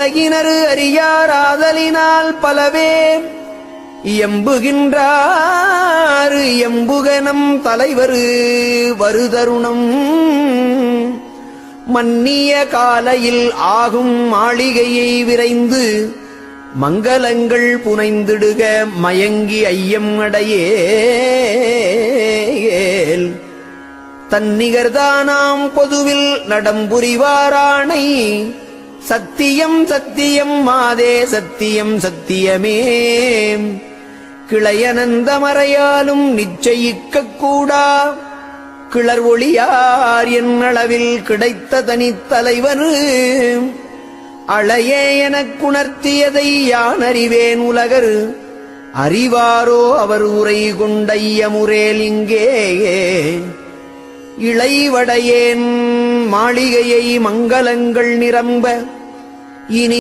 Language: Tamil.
உலகினர் அறியாராதலினால் பலவே எம்புகின்றார் எம்புகனம் தலைவரு வருதருணம் மன்னிய காலையில் ஆகும் மாளிகையை விரைந்து மங்களங்கள் புனைந்திடுக மயங்கி ஐயம் அடையேல் தன்னிகர்தானாம் பொதுவில் நடம்புரிவாரானை சத்தியம் சத்தியம் மாதே சத்தியம் சத்தியமே கிளையனந்த மறையாலும் நிச்சயிக்கக் கூடா கிளர் ஒளியார் என்னளவில் கிடைத்த தனித்தலைவர் அளையே எனக்குணர்த்தியதை யான் அறிவேன் உலகர் அறிவாரோ அவர் உரை கொண்டையமுரேல் இங்கே இளைவடையேன் மாளிகையை மங்களங்கள் நிரம்ப இனி